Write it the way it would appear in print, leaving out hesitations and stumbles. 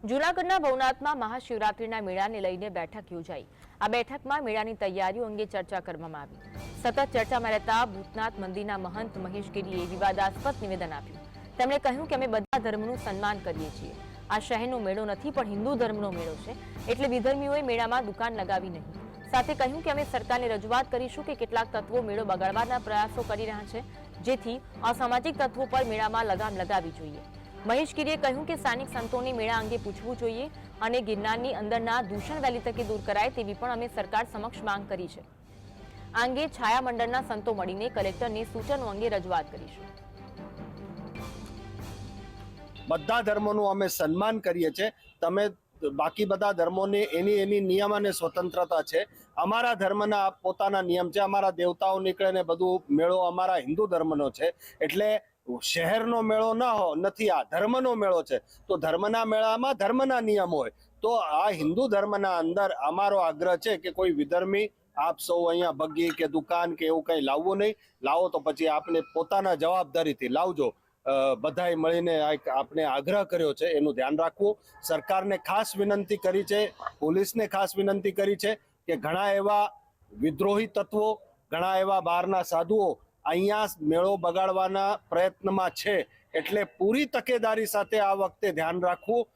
જૂનાગઢના ભવનાથમાં મહાશિવરાત્રીના મેળાને લઈને બેઠક યોજાઈ। આ બેઠકમાં મેળાની તૈયારીઓ અંગે ચર્ચા કરવામાં આવી। સતત ચર્ચામાં રહેતા ભૂતનાથ મંદિરના મહંત મહેશગીરીએ વિવાદાસ્પદ નિવેદન આપ્યું। તેમણે કહ્યું કે અમે બધા ધર્મનું સન્માન કરીએ છીએ। આ શહેરનો મેળો નથી પણ હિન્દુ ધર્મનો મેળો છે, એટલે વિધર્મીઓએ મેળામાં દુકાન લગાવી નહીં। સાથે કહ્યું કે અમે સરકારને રજૂઆત કરીશું કે કેટલાક તત્વો મેળો બગાડવાના પ્રયાસો કરી રહ્યા છે, જેથી અસામાજિક તત્વો પર મેળામાં લગામ લગાવવી જોઈએ। મહેશગીરીએ કહ્યું કે સ્થાનિક સંતોને મેળા અંગે પૂછવું જોઈએ અને ગિરનારની અંદરના દૂષણ વહેલી તકે દૂર કરાય તેવી પણ અમે સરકાર સમક્ષ માંગ કરી છે। આ અંગે છાયા મંડળના સંતો મળીને કલેક્ટરને સૂચનો અંગે રજૂઆત કરીશું। બધા ધર્મોનું અમે સન્માન કરીએ છીએ। તમે બાકી બધા ધર્મોની એની નિયમ અને સ્વતંત્રતા છે। અમારા ધર્મના પોતાના નિયમ છે। અમારા દેવતાઓ નીકળે ને બધું મેળો અમારા હિન્દુ ધર્મનો છે, એટલે શહેરનો મેળો નથી, આ ધર્મનો મેળો છે। તો ધર્મના મેળામાં ધર્મના નિયમ હોય, તો આ હિન્દુ ધર્મના અંદર અમારો આગ્રહ છે કે કોઈ વિધર્મી આપ સૌ અહીંયા બગી કે દુકાન કે એવું કંઈ લાવવું નહીં। લાવો તો પછી આપને પોતાના જવાબદારીથી લાવજો। બધાએ મળીને આપણે આગ્રહ કર્યો છે, એનું ધ્યાન રાખવું। સરકારને ખાસ વિનંતી કરી છે, પોલીસને ખાસ વિનંતી કરી છે કે ઘણા એવા વિદ્રોહી તત્વો, ઘણા એવા બહારના સાધુઓ અહીંયા મેળો બગાડવાના પ્રયત્નમાં છે, એટલે પૂરી તકેદારી સાથે આ વખતે ધ્યાન રાખવું।